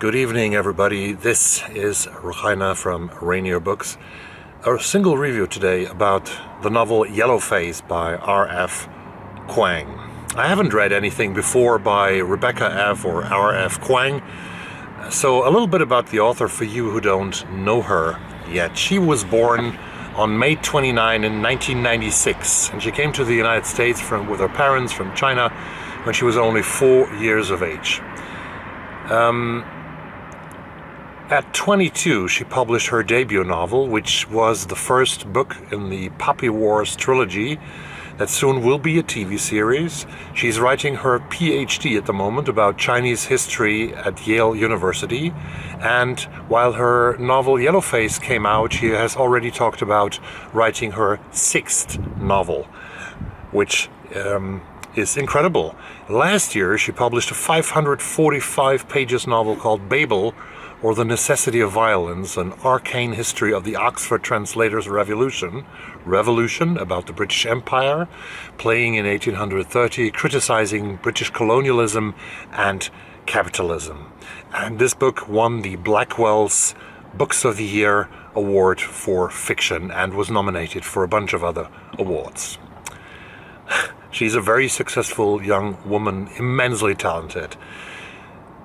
Good evening, everybody. This is Arcane from Rainier Books. A single review today about the novel Yellowface by RF Kuang. I haven't read anything before by Rebecca F. or RF Kuang, so a little bit about the author for you who don't know her yet. She was born on May 29 in 1996, and she came to the United States with her parents from China when she was only 4 years of age. At 22, she published her debut novel, which was the first book in the Poppy Wars trilogy that soon will be a TV series. She's writing her PhD at the moment about Chinese history at Yale University, and while her novel Yellowface came out, she has already talked about writing her sixth novel, which is incredible. Last year, she published a 545 pages novel called Babel, or The Necessity of Violence, an arcane history of the Oxford Translators' Revolution about the British Empire, playing in 1830, criticizing British colonialism and capitalism. And this book won the Blackwell's Books of the Year Award for Fiction and was nominated for a bunch of other awards. She's a very successful young woman, immensely talented.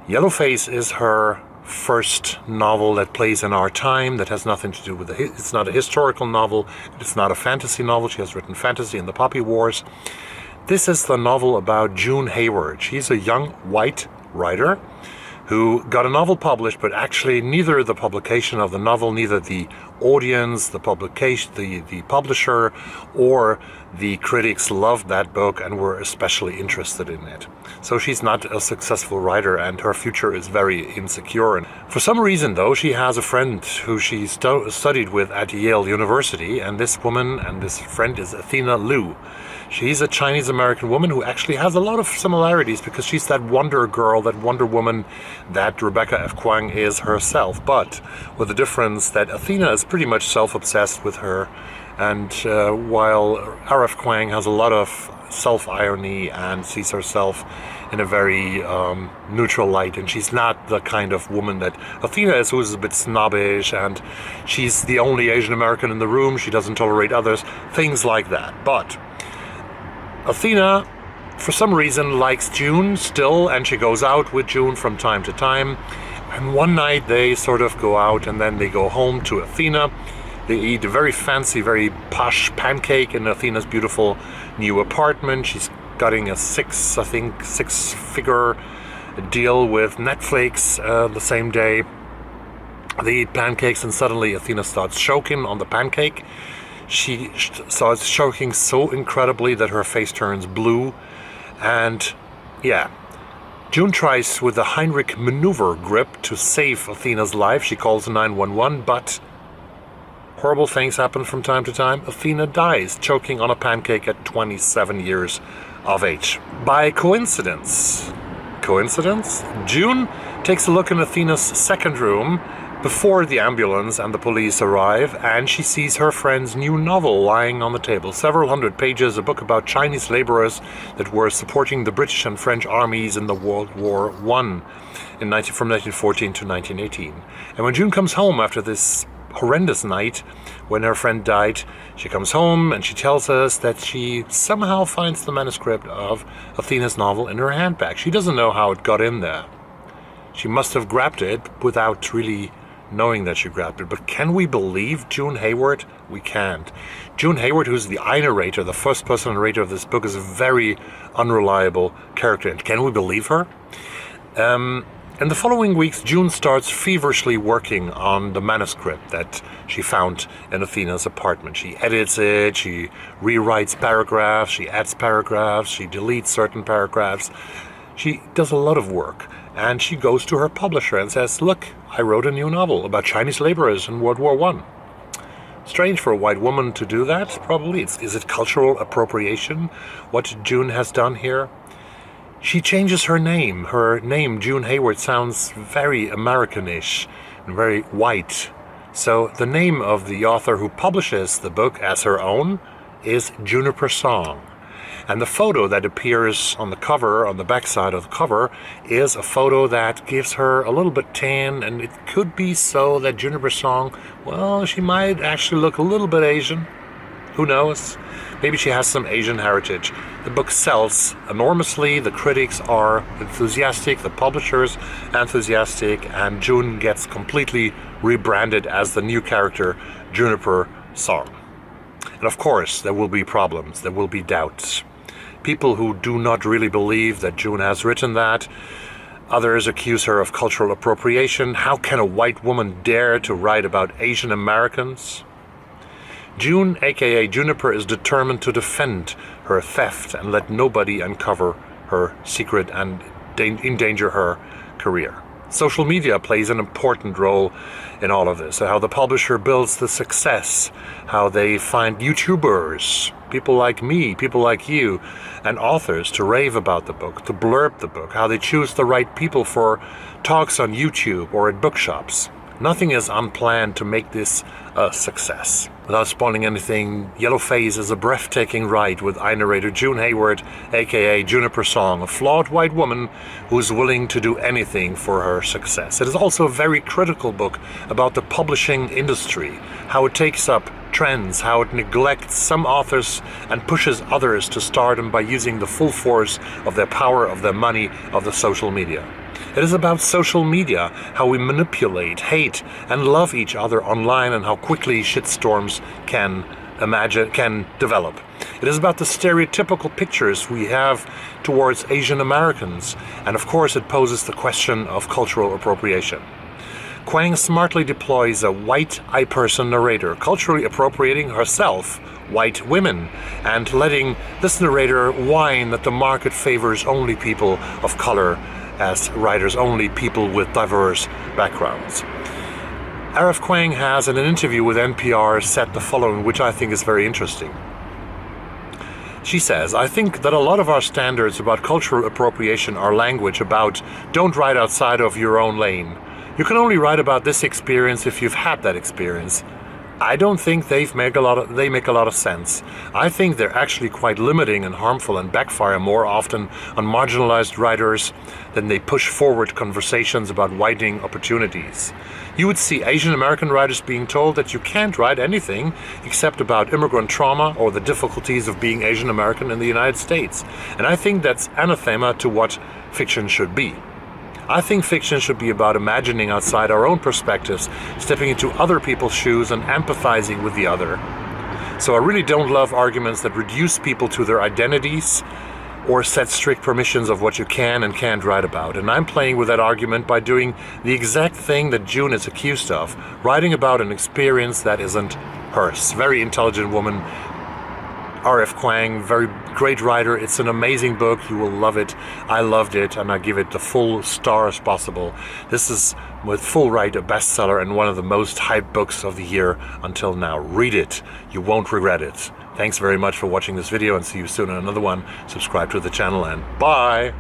Yellowface is her first novel that plays in our time, that has nothing to do with it's not a historical novel, it's not a fantasy novel. She has written fantasy in the Poppy Wars. This is the novel about June Hayward. She's a young white writer who got a novel published, but actually neither the publication of the novel, neither the audience, the publication, the publisher, or the critics loved that book and were especially interested in it. So she's not a successful writer, and her future is very insecure. And for some reason, though, she has a friend who she studied with at Yale University, and this woman and this friend is Athena Liu. She's a Chinese-American woman who actually has a lot of similarities because she's that Wonder Girl, that Wonder Woman that Rebecca F. Kuang is herself, but with the difference that Athena is pretty much self-obsessed with her, and while RF Kuang has a lot of self-irony and sees herself in a very neutral light, and she's not the kind of woman that Athena is, who is a bit snobbish, and she's the only Asian American in the room, she doesn't tolerate others, things like that. But Athena, for some reason, likes June still, and she goes out with June from time to time. And one night they sort of go out and then they go home to Athena. They eat a very fancy, very posh pancake in Athena's beautiful new apartment. She's getting a six-figure deal with Netflix the same day. They eat pancakes and suddenly Athena starts choking on the pancake. She starts choking so incredibly that her face turns blue. And yeah, June tries with the Heinrich maneuver grip to save Athena's life. She calls 911, but horrible things happen from time to time. Athena dies choking on a pancake at 27 years of age. By coincidence, June takes a look in Athena's second room before the ambulance and the police arrive, and she sees her friend's new novel lying on the table. Several hundred pages, a book about Chinese laborers that were supporting the British and French armies in the World War I from 1914 to 1918. And when June comes home after this horrendous night, when her friend died, she comes home and she tells us that she somehow finds the manuscript of Athena's novel in her handbag. She doesn't know how it got in there. She must have grabbed it without really knowing that she grabbed it. But can we believe June Hayward? We can't. June Hayward, who's the narrator, the first-person narrator of this book, is a very unreliable character. And can we believe her? In the following weeks, June starts feverishly working on the manuscript that she found in Athena's apartment. She edits it, she rewrites paragraphs, she adds paragraphs, she deletes certain paragraphs. She does a lot of work. And she goes to her publisher and says, look, I wrote a new novel about Chinese laborers in World War I. Strange for a white woman to do that, probably. Is it cultural appropriation, what June has done here? She changes her name. Her name, June Hayward, sounds very Americanish and very white. So the name of the author who publishes the book as her own is Juniper Song. And the photo that appears on the cover, on the backside of the cover, is a photo that gives her a little bit tan, and it could be so that Juniper Song, well, she might actually look a little bit Asian. Who knows? Maybe she has some Asian heritage. The book sells enormously, the critics are enthusiastic, the publishers enthusiastic, and June gets completely rebranded as the new character, Juniper Song. And of course, there will be problems, there will be doubts. People who do not really believe that June has written that. Others accuse her of cultural appropriation. How can a white woman dare to write about Asian Americans? June, aka Juniper, is determined to defend her theft and let nobody uncover her secret and endanger her career. Social media plays an important role in all of this. How the publisher builds the success, how they find YouTubers, people like me, people like you, and authors to rave about the book, to blurb the book, how they choose the right people for talks on YouTube or at bookshops. Nothing is unplanned to make this a success. Without spoiling anything, Yellowface is a breathtaking ride with narrator June Hayward, aka Juniper Song, a flawed white woman who's willing to do anything for her success. It is also a very critical book about the publishing industry, how it takes up trends, how it neglects some authors and pushes others to stardom by using the full force of their power, of their money, of the social media. It is about social media, how we manipulate, hate, and love each other online, and how quickly shitstorms can develop. It is about the stereotypical pictures we have towards Asian Americans, and of course it poses the question of cultural appropriation. Kuang smartly deploys a white I-person narrator, culturally appropriating herself, white women, and letting this narrator whine that the market favors only people of color as writers, only people with diverse backgrounds. RF Kuang has, in an interview with NPR, said the following, which I think is very interesting. She says, "I think that a lot of our standards about cultural appropriation are language about don't write outside of your own lane. You can only write about this experience if you've had that experience. I don't think they make a lot of sense. I think they're actually quite limiting and harmful and backfire more often on marginalized writers than they push forward conversations about widening opportunities. You would see Asian American writers being told that you can't write anything except about immigrant trauma or the difficulties of being Asian American in the United States. And I think that's anathema to what fiction should be. I think fiction should be about imagining outside our own perspectives, stepping into other people's shoes and empathizing with the other. So I really don't love arguments that reduce people to their identities or set strict permissions of what you can and can't write about. And I'm playing with that argument by doing the exact thing that June is accused of, writing about an experience that isn't hers. Very intelligent woman. RF Kuang, very great writer. It's an amazing book. You will love it. I loved it, and I give it the full stars possible. This is, with full right, a bestseller and one of the most hyped books of the year until now. Read it. You won't regret it. Thanks very much for watching this video, and see you soon in another one. Subscribe to the channel, and bye!